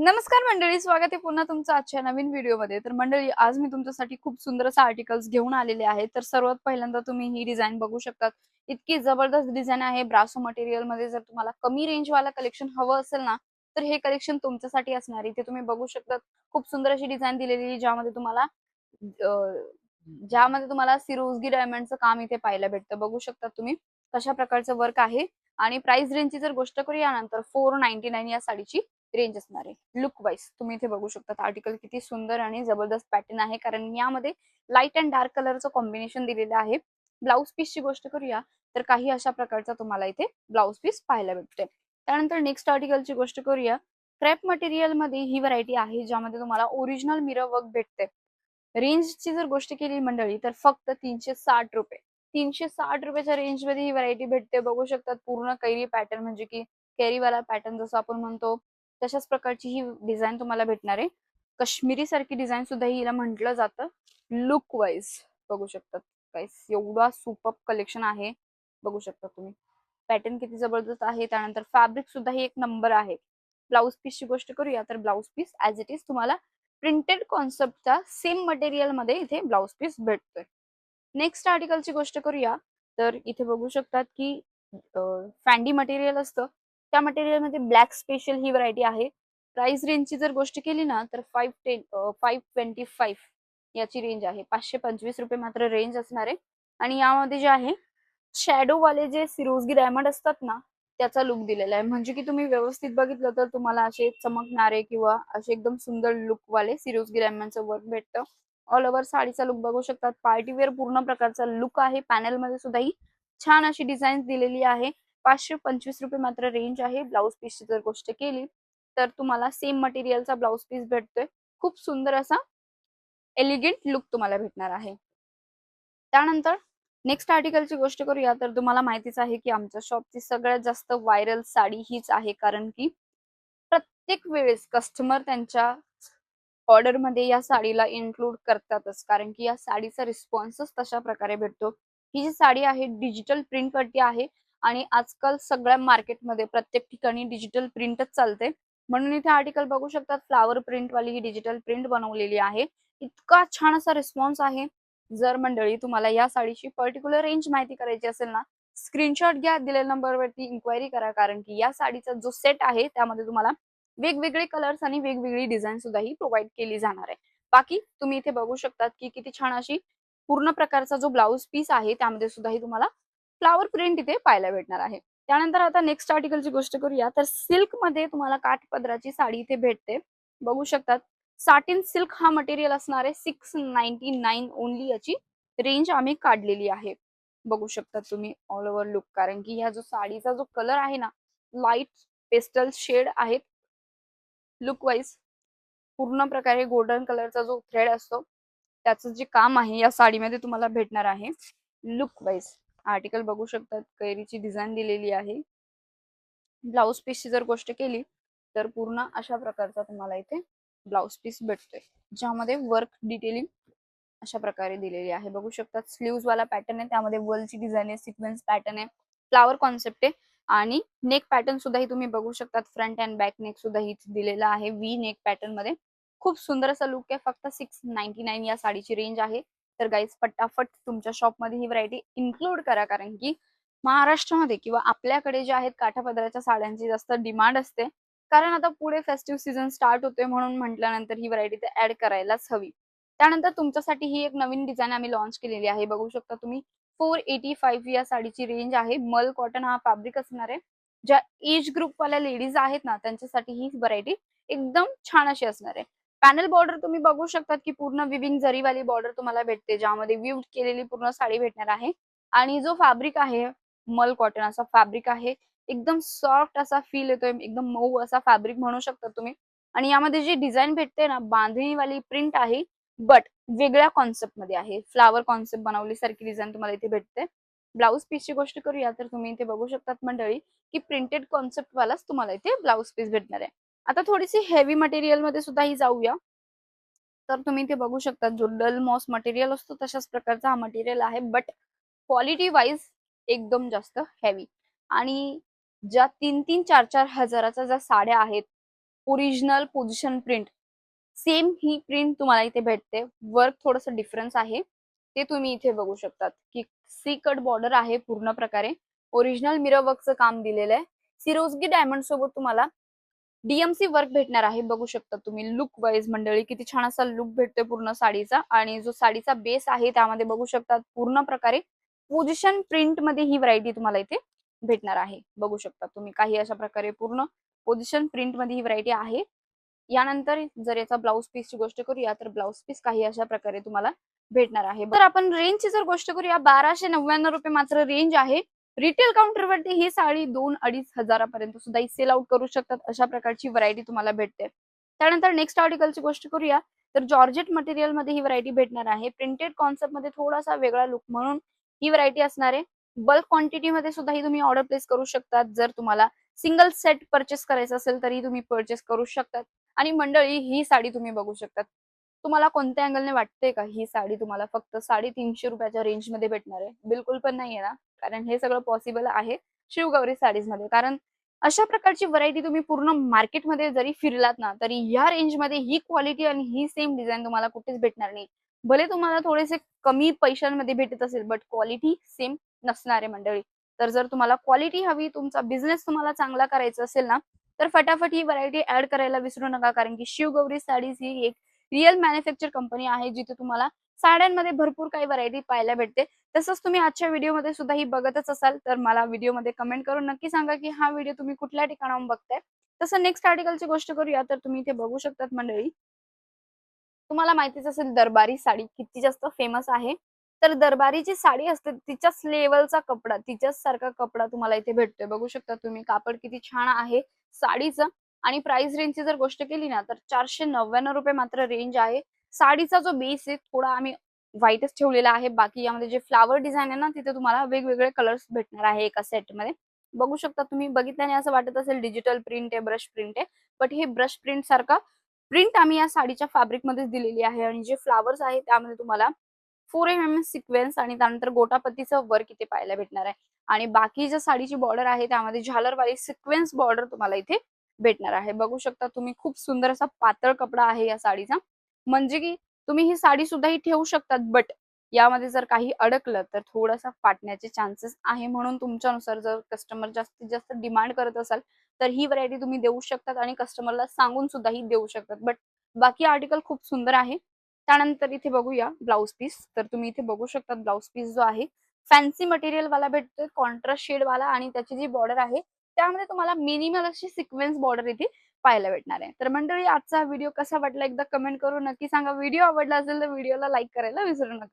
नमस्कार मंडळी, स्वागत आहे पुन्हा तुमचं आजच्या नवीन व्हिडिओमध्ये. तर मंडळी, आज मी तुमच्यासाठी खूप सुंदर असं आर्टिकल्स घेऊन आलेले आहे. तर सर्वात पहिल्यांदा तुम्ही ही डिझाइन बघू शकतात. इतकी जबरदस्त डिझाइन आहे ब्रासो मटेरियल मध्ये. जर तुम्हाला कमी रेंज वाला कलेक्शन हवं असेल ना, तर हे कलेक्शन तुमच्यासाठी असणार आहे. इथे तुम्ही बघू शकतात, खूप सुंदर अशी डिझाइन दिलेली आहे, ज्यामध्ये तुम्हाला सिरोजगी डायमंडचं काम इथे पाहायला भेटतं. बघू शकता तुम्ही कशा प्रकारचं वर्क आहे. आणि प्राइस रेंजची जर गोष्ट करूया नंतर 499 या साडीची रेंज असणार आहे. लुक वाईज तुम्ही इथे बघू शकता आर्टिकल किती सुंदर आणि जबरदस्त पॅटर्न आहे, कारण यामध्ये लाईट अँड डार्क कलरचं कॉम्बिनेशन दिलेलं आहे. ब्लाउज पीसची गोष्ट करूया तर काही अशा प्रकारचा तुम्हाला इथे ब्लाउज पीस पाहायला भेटते. त्यानंतर नेक्स्ट आर्टिकलची गोष्ट करूया. क्रेप मटेरियल मध्ये ही व्हरायटी आहे, ज्यामध्ये तुम्हाला ओरिजिनल मिरर वर्क भेटते. रेंजची जर गोष्ट केली मंडळी तर फक्त 360 रुपये. 360 रुपयाच्या रेंज मध्ये ही व्हरायटी भेटते. बघू शकतात पूर्ण कैरी पॅटर्न, म्हणजे की कैरीवाला पॅटर्न जसं आपण म्हणतो तशाच प्रकारची ही डिझाईन तुम्हाला भेटणार आहे. काश्मीरी सारखी डिझाईन सुद्धा हिला म्हटलं जातं. लुक वाईज बघू शकतात गाईस, एवढा सुपर कलेक्शन आहे. बघू शकता तुम्ही पॅटर्न किती जबरदस्त आहे. त्यानंतर फॅब्रिक सुद्धा ही एक नंबर आहे. ब्लाउज पीसची गोष्ट करूया तर blouse piece as it is तुम्हाला प्रिंटेड कॉन्सेप्टच्या सेम मटेरियल मध्ये इथे ब्लाउज पीस भेटतोय. नेक्स्ट आर्टिकलची गोष्ट करूया तर इथे बघू शकतात की फॅन्डी मटेरियल असतं, त्या मटेरियल मध्ये ब्लॅक स्पेशल ही व्हरायटी आहे. प्राइस रेंजची जर गोष्ट केली ना तर 525 याची रेंज आहे. 525 रुपये मात्र रेंज असणार आहे. आणि यामध्ये जे आहे शॅडो वाले जे सिरोजगी डायमंड असतात ना, त्याचा लुक दिलेला आहे. म्हणजे की तुम्ही व्यवस्थित बघितलं तर तुम्हाला असे चमकणारे किंवा असे एकदम सुंदर लुक वाले सिरोजगी डायमंडचं वर्क भेटतं. ऑल ओव्हर साडीचा लुक बघू शकतात. पार्टीवेअर पूर्ण प्रकारचा लुक आहे. पॅनल मध्ये सुद्धा ही छान अशी डिझाईन दिलेली आहे. 525 रुपये मात्र रेंज आहे. ब्लाउज पीसची जर गोष्ट केली तर तुम्हाला सेम मटेरियलचा ब्लाउज पीस भेटतोय. खूप सुंदर असा एलिगंट लुक तुम्हाला भेटणार आहे. त्यानंतर नेक्स्ट आर्टिकलची गोष्ट करूया तर तुम्हाला माहितीच आहे की आमच्या शॉपची सगळ्यात जास्त व्हायरल साडी हीच आहे, कारण की प्रत्येक वेळेस कस्टमर त्यांच्या ऑर्डर मध्ये या साडीला इन्क्लूड करतातच, कारण की या साडीचा रिस्पॉन्सच तशा प्रकारे भेटतो. ही जी साडी आहे डिजिटल प्रिंट वरती आहे आणि आजकाल सगळ्या मार्केटमध्ये प्रत्येक ठिकाणी डिजिटल प्रिंटच चालते. म्हणून इथे आर्टिकल बघू शकतात, फ्लावर प्रिंट वाली ही डिजिटल प्रिंट बनवलेली आहे. इतका छान असा रिस्पॉन्स आहे. जर मंडळी तुम्हाला या साडीची पर्टिक्युलर रेंज माहिती करायची असेल ना, स्क्रीनशॉट घ्या, दिलेल्या नंबरवरती इन्क्वायरी करा, कारण की या साडीचा जो सेट आहे त्यामध्ये तुम्हाला वेगवेगळे कलर्स आणि वेगवेगळी डिझाईन सुद्धा ही प्रोव्हाइड केली जाणार आहे. बाकी तुम्ही इथे बघू शकतात की किती छान अशी पूर्ण प्रकारचा जो ब्लाउज पीस आहे त्यामध्ये सुद्धा ही तुम्हाला फ्लावर प्रिंट इथे पाहायला भेटणार आहे. त्यानंतर आता नेक्स्ट आर्टिकलची गोष्ट करूया तर सिल्क मध्ये तुम्हाला काठपदराची साडी इथे भेटते. बघू शकतात साटिन सिल्क हा मटेरियल असणार आहे. 699 ओनली याची रेंज आम्ही काढलेली आहे. बघू शकता तुम्ही ऑल ओव्हर लुक, कारण की ह्या जो साडीचा जो कलर आहे ना, लाईट पेस्टल शेड आहेत. लुक वाईज पूर्ण प्रकारे गोल्डन कलरचा जो थ्रेड असतो त्याचं जे काम आहे या साडीमध्ये तुम्हाला भेटणार आहे. लुक वाईज आर्टिकल बघू शकतात, कैरीची डिझाईन दिलेली आहे. ब्लाउज पीसची जर गोष्ट केली तर पूर्ण अशा प्रकारचा तुम्हाला इथे ब्लाउज पीस भेटतोय, ज्यामध्ये वर्क डिटेलिंग अशा प्रकारे दिलेली आहे. बघू शकतात स्लीव्स वाला पॅटर्न आहे, त्यामध्ये वर्लची डिझाईन आहे, सिक्वेन्स पॅटर्न आहे, फ्लावर कॉन्सेप्ट आहे. आणि नेक पॅटर्न सुद्धा ही तुम्ही बघू शकतात. फ्रंट अँड बॅक नेक सुद्धा ही दिलेला आहे व्ही नेक पॅटर्न मध्ये. खूप सुंदर असा लुक आहे. फक्त 699 या साडीची रेंज आहे. तर गाईज फटाफट तुमच्या शॉपमध्ये ही व्हरायटी इन्क्लूड करा, कारण की महाराष्ट्रामध्ये किंवा आपल्याकडे जे आहेत काठापदराच्या साड्यांची जास्त डिमांड असते, कारण आता पुढे फेस्टिव्ह सीझन स्टार्ट होतोय, म्हणून म्हटल्यानंतर ही व्हरायटी ऍड करायलाच हवी. त्यानंतर तुमच्यासाठी ही एक नवीन डिझाईन आम्ही लॉन्च केलेली आहे. बघू शकता तुम्ही 485 या साडीची रेंज आहे. मल कॉटन हा फॅब्रिक असणार आहे. ज्या एज ग्रुप वाल्या लेडीज आहेत ना, त्यांच्यासाठी ही व्हरायटी एकदम छान अशी असणार आहे. पॅनल बॉर्डर तुम्ही बघू शकतात की पूर्ण विविंग जरीवाली बॉर्डर तुम्हाला भेटते, ज्यामध्ये विव केलेली पूर्ण साडी भेटणार आहे. आणि जो फॅब्रिक आहे मल कॉटन असा फॅब्रिक आहे. एकदम सॉफ्ट असा फील येतोय, एकदम मऊ असा फॅब्रिक म्हणू शकता तुम्ही. आणि यामध्ये जी डिझाईन भेटते ना, बांधणीवाली प्रिंट आहे, बट वेगळ्या कॉन्सेप्ट मध्ये आहे. फ्लावर कॉन्सेप्ट बनवली सारखी डिझाईन तुम्हाला इथे भेटते. ब्लाउज पीसची गोष्ट करूया तर तुम्ही इथे बघू शकतात मंडळी की प्रिंटेड कॉन्सेप्ट वालाच तुम्हाला इथे ब्लाउज पीस भेटणार आहे. आता थोडीशी हेवी मटेरियल मध्ये सुद्धा ही जाऊया तर तुम्ही इथे बघू शकता, जो डल मॉस मटेरियल असतो तशाच प्रकारचा हा मटेरियल आहे, बट क्वालिटी वाईज एकदम जास्त हेवी. आणि ज्या 3-3, 4-4 हजाराच्या ज्या साड्या आहेत, ओरिजिनल पोझिशन प्रिंट सेम ही प्रिंट तुम्हाला इथे भेटते. वर्क थोडंसं डिफरन्स आहे ते तुम्ही इथे बघू शकतात की सी कट बॉर्डर आहे पूर्ण प्रकारे. ओरिजिनल मिरर वर्कचं काम दिलेलं आहे. सिरोस्की डायमंड सोबत तुम्हाला डीएमसी वर्क भेटणार आहे. बघू शकता तुम्ही लुक वाईज मंडळी किती छान असा लुक भेटतोय पूर्ण साडीचा. आणि जो साडीचा बेस आहे त्यामध्ये बघू शकता पूर्ण प्रकारे पोझिशन प्रिंट मध्ये ही व्हरायटी तुम्हाला इथे भेटणार आहे. बघू शकता तुम्ही काही अशा प्रकारे पूर्ण पोझिशन प्रिंट मध्ये ही व्हरायटी आहे. यानंतर जर याचा ब्लाउज पीसची गोष्ट करूया तर ब्लाउज पीस काही अशा प्रकारे तुम्हाला भेटणार आहे. तर आपण रेंजची जर गोष्ट करूया 1299 मात्र रेंज आहे. रिटेल काउंटरवरती ही साडी 2-2.5 हजारापर्यंत सुद्धा सेल आउट करू शकतात. अशा प्रकारची व्हरायटी तुम्हाला भेटते. त्यानंतर नेक्स्ट आर्टिकलची गोष्ट करूया तर जॉर्जेट मटेरियल मध्ये ही व्हरायटी भेटणार आहे. प्रिंटेड कॉन्सेप्ट मध्ये थोडासा वेगळा लुक म्हणून ही व्हरायटी असणार आहे. बल्क क्वांटिटी मध्ये सुद्धा ही तुम्ही ऑर्डर प्लेस करू शकतात. जर तुम्हाला सिंगल सेट परचेस करायचं असेल तरी तुम्ही परचेस करू शकतात. आणि मंडळी ही साडी तुम्ही बघू शकतात. तुम्हाला कोणत्या अँगलने वाटते का ही साडी तुम्हाला फक्त 350 रुपयाच्या रेंज मध्ये भेटणार आहे? बिलकुल पण नाहीये ना. कारण हे सगळं पॉसिबल आहे शिवगौरी साडीज मध्ये. कारण अशा प्रकारची व्हरायटी तुम्ही पूर्ण मार्केटमध्ये जरी फिरलात ना तरी या रेंजमध्ये ही क्वालिटी आणि ही सेम डिझाईन तुम्हाला कुठेच भेटणार नाही. भले तुम्हाला थोडेसे कमी पैशांमध्ये भेटत असेल बट क्वालिटी सेम नसणार आहे मंडळी. तर जर तुम्हाला क्वालिटी हवी, तुमचा बिझनेस तुम्हाला चांगला करायचा असेल ना तर फटाफट ही व्हरायटी ऍड करायला विसरू नका. कारण की शिवगौरी साडीज ही एक रिअल मॅन्युफॅक्चर कंपनी आहे जिथे तुम्हाला साड्यांमध्ये भरपूर काही व्हरायटी पाहायला भेटते. तसंच तुम्ही आजच्या व्हिडिओमध्ये सुद्धा ही बघतच असाल तर मला व्हिडिओमध्ये कमेंट करून नक्की सांगा की हा व्हिडिओ तुम्ही कुठल्या ठिकाणाहून बघताय. तसं नेक्स्ट आर्टिकलची गोष्ट करूया तर तुम्ही इथे बघू शकतात मंडळी. तुम्हाला माहितीच असेल दरबारी साडी किती जास्त फेमस आहे. तर दरबारी जी साडी असते तिच्याच लेवलचा कपडा, तिच्याच सारखा कपडा तुम्हाला इथे भेटतोय. बघू शकता तुम्ही कापड किती छान आहे साडीचं. आणि प्राइस रेंजची जर गोष्ट केली ना तर 499 रुपये मात्र रेंज आहे. साडीचा जो बेस आहे थोडा आम्ही व्हाईटच ठेवलेला आहे. बाकी यामध्ये जे फ्लावर डिझाईन आहे ना तिथे तुम्हाला वेगवेगळे कलर्स भेटणार आहे एका सेटमध्ये. बघू शकता तुम्ही बघितल्याने असं वाटत असेल डिजिटल प्रिंट आहे, ब्रश प्रिंट आहे. बट हे ब्रश प्रिंट सारखा प्रिंट आम्ही या साडीच्या फॅब्रिक मध्येच दिलेली आहे. आणि जे फ्लावर्स आहे त्यामध्ये तुम्हाला 4 सिक्वेन्स आणि त्यानंतर गोटापत्तीचं वर्क इथे पाहायला भेटणार आहे. आणि बाकी ज्या साडीची बॉर्डर आहे त्यामध्ये झालरवाली सिक्वेन्स बॉर्डर तुम्हाला इथे भेटणार आहे. बघू शकता तुम्ही खूप सुंदर असा पातळ कपडा आहे या साडीचा. म्हणजे की तुम्ही ही साडी सुद्धा ही ठेवू शकतात. बट यामध्ये जर काही अडकलं तर थोडासा फाटण्याचे चान्सेस आहे. म्हणून तुमच्यानुसार जर कस्टमर जास्तीत जास्त डिमांड करत असाल तर ही व्हरायटी तुम्ही देऊ शकतात आणि कस्टमरला सांगून सुद्धा ही देऊ शकतात. बट बाकी आर्टिकल खूप सुंदर आहे. त्यानंतर इथे बघूया ब्लाउज पीस. तर तुम्ही इथे बघू शकता ब्लाउज पीस जो आहे फॅन्सी मटेरियल वाला भेटतोय, कॉन्ट्रास्ट शेड वाला. आणि त्याची जी बॉर्डर आहे त्यामध्ये तुम्हाला मिनिमल अशी सिक्वेन्स बॉर्डर इथे पाहायला भेटणार आहे. तर मंडळी आजचा व्हिडिओ कसा वाटला एकदा कमेंट करून नक्की सांगा. व्हिडिओ आवडला असेल तर व्हिडिओला लाईक करायला विसरू नका.